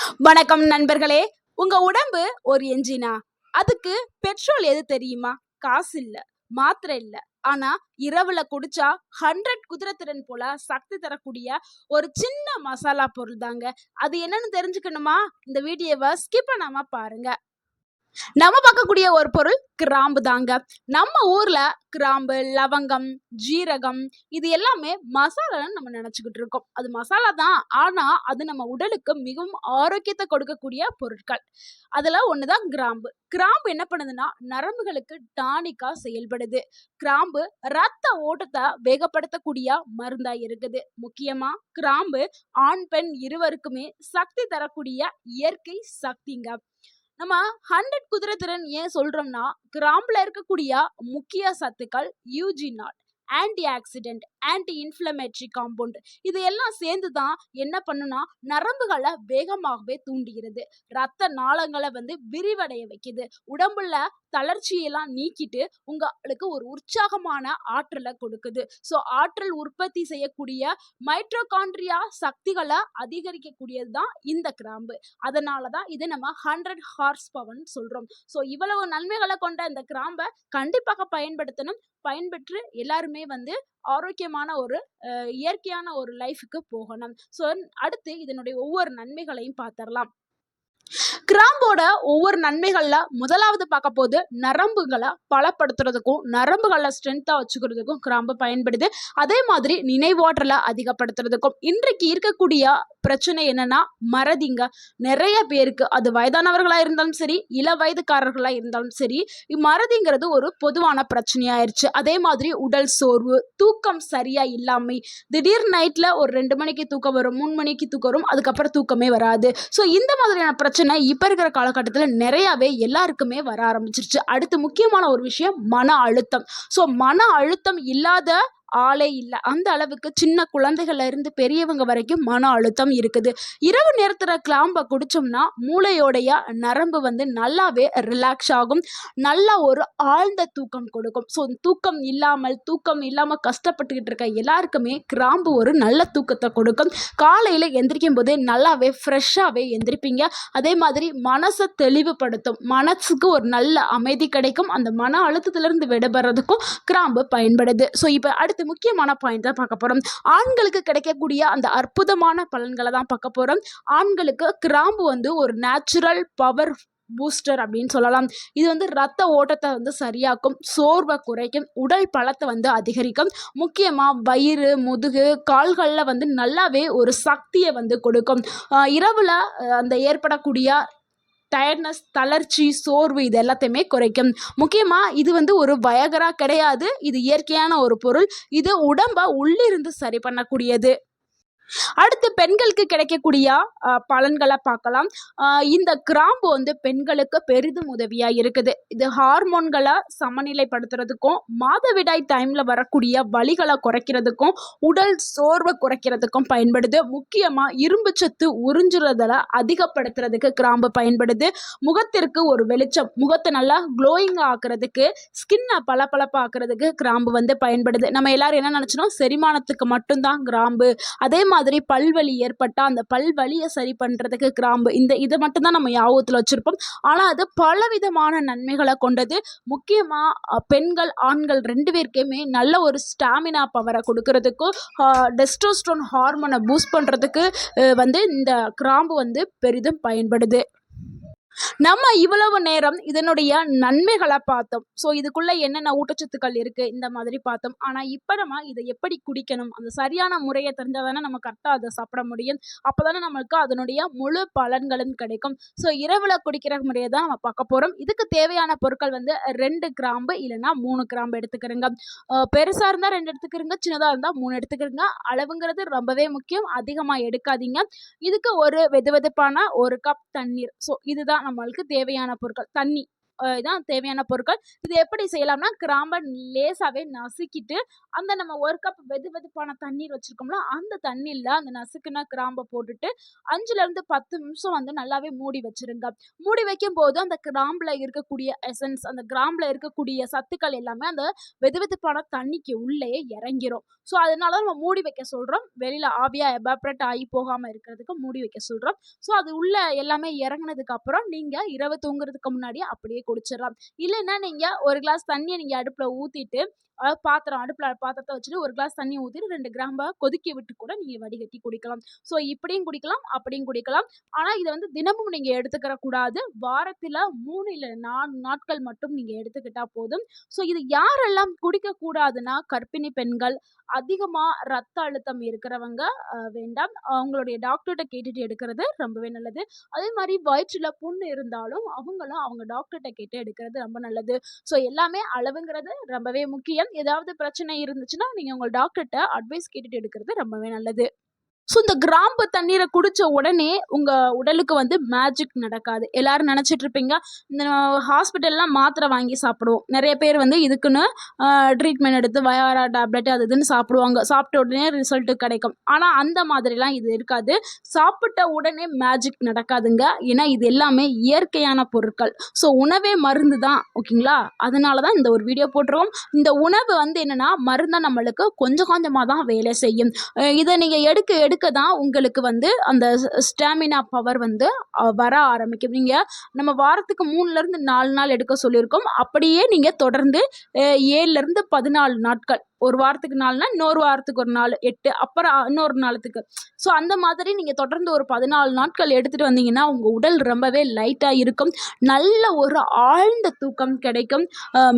வணக்கம் நண்பர்களே. உங்க உடம்பு ஒரு என்ஜினா? அதுக்கு பெட்ரோல் எது தெரியுமா? காசு இல்ல, மாத்திரை இல்ல. ஆனா இரவுல குடிச்சா 100 குதிரைத்திறன் போல சக்தி தரக்கூடிய ஒரு சின்ன மசாலா பொருள் தாங்க. அது என்னன்னு தெரிஞ்சுக்கணுமா? இந்த வீடியோவை ஸ்கிப் பண்ணாம பாருங்க. நம்ம பார்க்கக்கூடிய ஒரு பொருள் கிராம்பு தாங்க. நம்ம ஊர்ல கிராம்பு, லவங்கம், ஜீரகம் இது எல்லாமே மசாலான்னு நம்ம நினைச்சுக்கிட்டு இருக்கோம். அது மசாலா தான். ஆனா அது நம்ம உடலுக்கு மிகவும் ஆரோக்கியத்தை கொடுக்கக்கூடிய பொருட்கள். அதுல ஒண்ணுதான் கிராம்பு. கிராம்பு என்ன பண்ணுதுன்னா நரம்புகளுக்கு டானிக்கா செயல்படுது. கிராம்பு ரத்த ஓட்டத்தை வேகப்படுத்தக்கூடிய மருந்தா இருக்குது. முக்கியமா கிராம்பு ஆண் பெண் இருவருக்குமே சக்தி தரக்கூடிய இயற்கை சக்திங்க. நம்ம 100 குதிரைத்திறன் ஏன் சொல்றோம்னா கிராம்புல இருக்கக்கூடிய முக்கிய சத்துக்கள் eugenol, anti accident, anti inflammatory compound இது எல்லாம் சேர்ந்து தான் என்ன பண்ணுனா நரம்புகளை வேகமாகவே தூண்டுகிறது. ரத்த நாளங்களை விரிவடைய வைக்குது. உடம்புல தளர்ச்சியெல்லாம் நீக்கிட்டு உங்களுக்கு ஒரு உற்சாகமான ஆற்றலை கொடுக்குது. ஸோ ஆற்றல் உற்பத்தி செய்யக்கூடிய மைட்ரோகாண்ட்ரியா சக்திகளை அதிகரிக்கக்கூடியது தான் இந்த கிராம்பு. அதனால தான் இது நம்ம 100 ஹார்ஸ் பவர்னு சொல்றோம். ஸோ இவ்வளவு நன்மைகளை கொண்ட இந்த கிராம்பை கண்டிப்பாக பயன்படுத்தணும். பயன்பெற்று எல்லாருமே ஆரோக்கியமான ஒரு இயற்கையான ஒரு லைஃபுக்கு போகணும். ஸோ அடுத்து இதனுடைய ஒவ்வொரு நன்மைகளையும் பார்த்துடலாம். கிராம்போட ஒவ்வொரு நன்மைகள்ல முதலாவது பார்க்க போது நரம்புகளை பலப்படுத்துறதுக்கும் நரம்புகளை ஸ்ட்ரென்த்தா வச்சுக்கிறதுக்கும் கிராம்பு பயன்படுது. அதே மாதிரி நினைவாற்றலை அதிகப்படுத்துறதுக்கும். இன்றைக்கு இருக்கக்கூடிய பிரச்சனை என்னன்னா மறதிங்க. நிறைய பேருக்கு அது வயதானவர்களா இருந்தாலும் சரி, இள வயதுக்காரர்களா இருந்தாலும் சரி, மறதிங்கிறது ஒரு பொதுவான பிரச்சனையாயிருச்சு. அதே மாதிரி உடல் சோர்வு, தூக்கம் சரியா இல்லாமை, திடீர் நைட்ல ஒரு 2 மணிக்கு தூக்கம் வரும், 3 மணிக்கு தூக்கம் வரும், அதுக்கப்புறம் தூக்கமே வராது. ஸோ இந்த மாதிரியான பிரச்சனை இப்ப இருக்கிற காலகட்டத்தில் நிறையவே எல்லாருக்குமே வர ஆரம்பிச்சிருச்சு. அடுத்து முக்கியமான ஒரு விஷயம் மன அழுத்தம். ஸோ மன அழுத்தம் இல்லாத ஆளே இல்லை. அந்த அளவுக்கு சின்ன குழந்தைகள்ல இருந்து பெரியவங்க வரைக்கும் மன அழுத்தம் இருக்குது. இரவு நேரத்துல கிளாம்பை குடிச்சோம்னா மூளையோடைய நரம்பு நல்லாவே ரிலாக்ஸ் ஆகும். நல்லா ஒரு ஆழ்ந்த தூக்கம் கொடுக்கும். ஸோ தூக்கம் இல்லாம கஷ்டப்பட்டுக்கிட்டு இருக்க எல்லாருக்குமே கிராம்பு ஒரு நல்ல தூக்கத்தை கொடுக்கும். காலையில எந்திரிக்கும் போதே நல்லாவே ஃப்ரெஷ்ஷாவே எந்திரிப்பீங்க. அதே மாதிரி மனசை தெளிவுபடுத்தும். மனசுக்கு ஒரு நல்ல அமைதி கிடைக்கும். அந்த மன அழுத்தத்திலிருந்து விடுபடுறதுக்கும் கிராம்பு பயன்படுது. ஸோ இப்போ அடுத்து முக்கியமான பாயிண்ட் தான் பார்க்க போறோம். ஆண்களுக்கு கிடைக்கக்கூடிய அந்த அற்புதமான பலன்களை தான் பார்க்க போறோம். ஆண்களுக்கு கிராம்பு ஒரு நேச்சுரல் பவர் பூஸ்டர் அப்படின்னு சொல்லலாம். இது ரத்த ஓட்டத்தை சரியாக்கும், சோர்வை குறைக்கும், உடல் பலத்தை அதிகரிக்கும். முக்கியமா வயிறு, முதுகு, கால்களில் நல்லாவே ஒரு சக்தியை கொடுக்கும். இரவுல அந்த ஏற்படக்கூடிய டயர்ட்னஸ், தளர்ச்சி, சோர்வு இது எல்லாத்தையுமே குறைக்கும். முக்கியமாக இது ஒரு வயகரா கிடையாது. இது இயற்கையான ஒரு பொருள். இது உடம்பை உள்ளிருந்து சரி பண்ணக்கூடியது. அடுத்து பெண்களுக்கு கிடைக்கக்கூடிய பலன்களை பார்க்கலாம். இந்த கிராம்பு பெண்களுக்கு பெரிதும் உதவியா இருக்குது. இது ஹார்மோன்களை சமநிலைப்படுத்துறதுக்கும் மாதவிடாய் டைம்ல வரக்கூடிய வலிகளை குறைக்கிறதுக்கும் உடல் சோர்வை குறைக்கிறதுக்கும் பயன்படுது. முக்கியமா இரும்பு சத்து உறிஞ்சுறதுல அதிகப்படுத்துறதுக்கு கிராம்பு பயன்படுது. முகத்திற்கு ஒரு வெளிச்சம், முகத்தை நல்லா க்ளோயிங் ஆக்குறதுக்கு, ஸ்கின்னை பளபளப்பாக்குறதுக்கு கிராம்பு பயன்படுது. நம்ம எல்லாரும் என்ன நினைச்சோம், செரிமானத்துக்கு மட்டும்தான் கிராம்பு. அதே மாதிரி பல்வலி ஏற்பட்டா அந்த பல்வலியை சரி பண்றதுக்கு கிராம்பு, இதை மட்டும்தான் நம்ம ஞாபகத்தில் வச்சிருப்போம். ஆனா அது பலவிதமான நன்மைகளை கொண்டது. முக்கியமா பெண்கள் ஆண்கள் 2 பேருக்குமே நல்ல ஒரு ஸ்டாமினா பவரை கொடுக்கறதுக்கும் டெஸ்டோஸ்டரோன் ஹார்மோனை பூஸ்ட் பண்றதுக்கு இந்த கிராம்பு பெரிதும் பயன்படுது. நம்ம இவ்வளவு நேரம் இதனுடைய நன்மைகளை பார்த்தோம். ஸோ இதுக்குள்ள என்னென்ன ஊட்டச்சத்துக்கள் இருக்கு இந்த மாதிரி பார்த்தோம். ஆனா இப்ப நம்ம இதை எப்படி குடிக்கணும், அந்த சரியான முறையை தெரிஞ்சாதானே நம்ம கரெக்டாக அதை சாப்பிட முடியும். அப்போதானே நம்மளுக்கு அதனுடைய முழு பலன்களும் கிடைக்கும். ஸோ இரவுல குடிக்கிற முறையை தான் நம்ம பார்க்க போறோம். இதுக்கு தேவையான பொருட்கள் 2 கிராம்பு இல்லைன்னா 3 கிராம்பு எடுத்துக்கிறோங்க. பெருசா இருந்தா 2 எடுத்துக்கிறோங்க, சின்னதா இருந்தா 3 எடுத்துக்கிறோங்க. அளவுங்கிறது ரொம்பவே முக்கியம். அதிகமா எடுக்காதீங்க. இதுக்கு ஒரு வெதுவெதுப்பான 1 கப் தண்ணீர். ஸோ இதுதான் நம்மளுக்கு தேவையான பொருட்கள். தண்ணி இதான் தேவையான பொருட்கள். இது எப்படி செய்யலாம்னா, கிராம்ப லேசாவே நசுக்கிட்டு, அந்த நம்ம 1 கப் வெதுவெதுப்பான தண்ணீர் வச்சிருக்கோம்ல, அந்த தண்ணீர்ல அந்த நசுக்குன கிராம்ப போட்டுட்டு 5லிருந்து 10 நிமிஷம் வந்து நல்லாவே மூடி வச்சிருங்க. மூடி வைக்கும்போது அந்த கிராம்புல இருக்கக்கூடிய எசன்ஸ், அந்த கிராம்புல இருக்கக்கூடிய சத்துக்கள் எல்லாமே அந்த வெதுவெதுப்பான தண்ணிக்கு உள்ளேயே இறங்கிரும். ஸோ அதனால தான் நம்ம மூடி வைக்க சொல்றோம். வெளியில ஆவியா எவாப்ரேட் ஆகி போகாம இருக்கிறதுக்கு மூடி வைக்க சொல்றோம். ஸோ அது உள்ள எல்லாமே இறங்குனதுக்கு அப்புறம் நீங்க இரவு தூங்குறதுக்கு முன்னாடியே அப்படியே குடிச்சிடலாம். இல்லைன்னா நீங்க 1 கிளாஸ் தண்ணிய நீங்க அடுப்புல ஊத்திட்டு, அடுப்புல பாத்திரத்த வச்சுட்டு 1 கிளாஸ் தண்ணி ஊத்திட்டு 2 கிராம்ப கொதிக்க விட்டு கூட நீங்க வடிகட்டி குடிக்கலாம். ஸோ இப்படியும் குடிக்கலாம், அப்படியும் குடிக்கலாம். ஆனா இத வந்து தினமும் நீங்க எடுத்துக்கிற கூடாது. வாரத்துல 3 இல்ல 4 நாட்கள் மட்டும் நீங்க எடுத்துக்கிட்டா போதும். ஸோ இது யாரெல்லாம் குடிக்கக்கூடாதுன்னா, கர்ப்பிணி பெண்கள், அதிகமா ரத்த அழுத்தம் இருக்கிறவங்க வேண்டாம். அவங்களுடைய டாக்டர்ட்ட கேட்டுட்டு எடுக்கிறது ரொம்பவே நல்லது. அதே மாரி வயிற்றுல புண் இருந்தாலும் அவங்களும் அவங்க டாக்டர்ட்ட கேட்டு எடுக்கிறது ரொம்ப நல்லது. ஸோ எல்லாமே அளவுங்கிறது ரொம்பவே முக்கியம். ஏதாவது பிரச்சனை இருந்துச்சுன்னா, நீங்க உங்க டாக்டர்ட்ட அட்வைஸ் கேட்டுட்டு எடுக்கிறது ரொம்பவே நல்லது. ஸோ இந்த கிராம்பு தண்ணீர குடிச்ச உடனே உங்க உடலுக்கு வந்து மேஜிக் நடக்காது. எல்லாரும் நெனச்சிட்டு இருப்பீங்க, இந்த ஹாஸ்பிட்டல்லாம் மாத்திரை வாங்கி சாப்பிடுவோம். நெறைய பேர் வந்து இதுக்குன்னு ட்ரீட்மெண்ட் எடுத்து வயாரா டேப்லெட் அது இதுன்னு சாப்பிடுவாங்க. சாப்பிட்ட உடனே ரிசல்ட் கிடைக்கும். ஆனா அந்த மாதிரிலாம் இது இருக்காது. சாப்பிட்ட உடனே மேஜிக் நடக்காதுங்க. ஏன்னா இது எல்லாமே இயற்கையான பொருட்கள். ஸோ உணவே மருந்து தான். ஓகேங்களா? அதனால தான் இந்த ஒரு வீடியோ போட்டுருக்கோம். இந்த உணவு வந்து என்னன்னா, மருந்தா நம்மளுக்கு கொஞ்சம் கொஞ்சமா தான் வேலை செய்யும். இத நீங்க எடுக்க தான் உங்களுக்கு வந்து அந்த ஸ்டாமினா பவர் வந்து வர ஆரம்பிக்கும். நம்ம வாரத்துக்கு 3லிருந்து 4 நாள் எடுக்க சொல்லியிருக்கோம். அப்படியே நீங்க தொடர்ந்து 7லிருந்து 14 நாட்கள். ஒரு வாரத்துக்கு 4 நாள், இன்னொரு வாரத்துக்கு 1 நாள் 8, அப்புறம் இன்னொரு நாளுத்துக்கு. ஸோ அந்த மாதிரி நீங்க தொடர்ந்து ஒரு 14 நாட்கள் எடுத்துட்டு வந்தீங்கன்னா, உங்க உடல் ரொம்பவே லைட்டா இருக்கும். நல்ல ஒரு ஆழ்ந்த தூக்கம் கிடைக்கும்.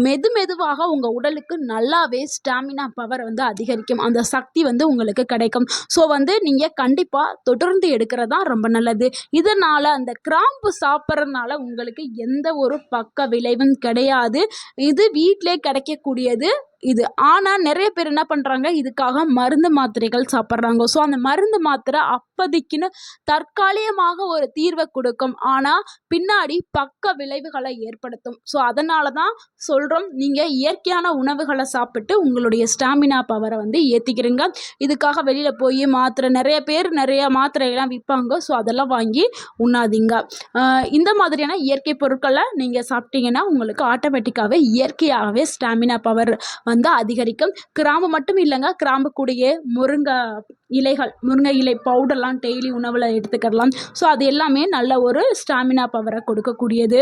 மெதுவாக உங்க உடலுக்கு நல்லாவே ஸ்டாமினா பவர் வந்து அதிகரிக்கும். அந்த சக்தி வந்து உங்களுக்கு கிடைக்கும். ஸோ வந்து நீங்க கண்டிப்பா தொடர்ந்து எடுக்கிறது தான் ரொம்ப நல்லது. இதனால அந்த கிராம்பு சாப்பிட்றதுனால உங்களுக்கு எந்த ஒரு பக்க விளைவும் கிடையாது. இது வீட்டிலே கிடைக்கக்கூடியது இது. ஆனா நெறைய பேர் என்ன பண்றாங்க, இதுக்காக மருந்து மாத்திரைகள் சாப்பிட்றாங்க. ஸோ அந்த மருந்து மாத்திரை அப்போதைக்குன்னு தற்காலிகமாக ஒரு தீர்வை கொடுக்கும். ஆனா பின்னாடி பக்க விளைவுகளை ஏற்படுத்தும். ஸோ அதனால தான் சொல்றோம், நீங்க இயற்கையான உணவுகளை சாப்பிட்டு உங்களுடைய ஸ்டாமினா பவரை வந்து ஏத்திக்கிறீங்க. இதுக்காக வெளியில போய் நெறைய பேர் நிறைய மாத்திரையெல்லாம் விற்பாங்க. ஸோ அதெல்லாம் வாங்கி உண்ணாதீங்க. இந்த மாதிரியான இயற்கை பொருட்களை நீங்க சாப்பிட்டீங்கன்னா உங்களுக்கு ஆட்டோமேட்டிக்காவே இயற்கையாகவே ஸ்டாமினா பவர் வந்து அதிகரிக்கும். கிராம்பு மட்டும் இல்லைங்க, கிராம்பு கூடயே முருங்கை இலை பவுடர்லாம் டெய்லி உணவில் எடுத்துக்கலாம். ஸோ அது எல்லாமே நல்ல ஒரு ஸ்டாமினா பவரை கொடுக்கக்கூடியது.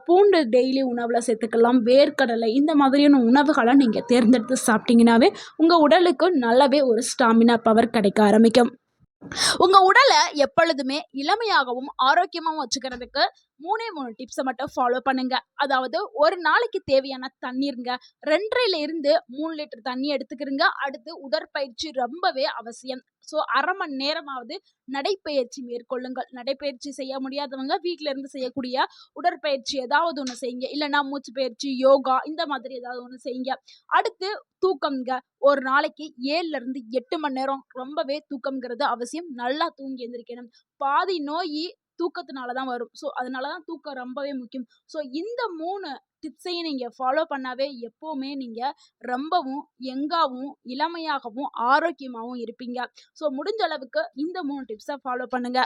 பூண்டு டெய்லி உணவில் சேர்த்துக்கலாம். வேர்க்கடலை இந்த மாதிரியான உணவுகளை நீங்கள் தேர்ந்தெடுத்து சாப்பிட்டீங்கன்னாவே உங்கள் உடலுக்கு நல்லாவே ஒரு ஸ்டாமினா பவர் கிடைக்க ஆரம்பிக்கும். உங்க உடலை எப்பொழுதுமே இளமையாகவும் ஆரோக்கியமாகவும் வச்சுக்கிறதுக்கு 3 டிப்ஸை மட்டும் ஃபாலோ பண்ணுங்க. அதாவது ஒரு நாளைக்கு தேவையான தண்ணீருங்க, 2.5 3 லிட்டர் தண்ணி எடுத்துக்கிறீங்க. அடுத்து உடற்பயிற்சி ரொம்பவே அவசியம். ஸோ 1/2 மணி நேரமாவது நடைப்பயிற்சி மேற்கொள்ளுங்கள். நடைப்பயிற்சி செய்ய முடியாதவங்க வீட்டில இருந்து செய்யக்கூடிய உடற்பயிற்சி ஏதாவது ஒன்று செய்யுங்க. இல்லைன்னா மூச்சு பயிற்சி, யோகா இந்த மாதிரி ஏதாவது ஒன்று செய்யுங்க. அடுத்து தூக்கம்ங்க. ஒரு நாளைக்கு 7லிருந்து 8 மணி நேரம் ரொம்பவே தூக்கம்ங்கிறது அவசியம். நல்லா தூங்கி எந்திரிக்கணும். பாதி நோய் தூக்கத்தினால தான் வரும். ஸோ அதனால தான் தூக்கம் ரொம்பவே முக்கியம். ஸோ இந்த 3 டிப்ஸையும் நீங்க ஃபாலோ பண்ணாவே எப்பவுமே நீங்க ரொம்பவும் யங்காவும் இளமையாகவும் ஆரோக்கியமாகவும் இருப்பீங்க. ஸோ முடிஞ்ச அளவுக்கு இந்த 3 டிப்ஸை ஃபாலோ பண்ணுங்க.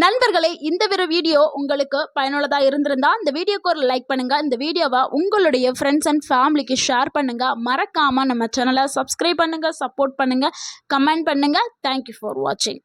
நண்பர்களே, இந்த வீடியோ உங்களுக்கு பயனுள்ளதா இருந்திருந்தா இந்த வீடியோக்கு ஒரு லைக் பண்ணுங்க. இந்த வீடியோவை உங்களுடைய ஃப்ரெண்ட்ஸ் அண்ட் ஃபேமிலிக்கு ஷேர் பண்ணுங்க. மறக்காம நம்ம சேனலை சப்ஸ்கிரைப் பண்ணுங்க, சப்போர்ட் பண்ணுங்க, கமெண்ட் பண்ணுங்க. தேங்க்யூ ஃபார் வாட்சிங்.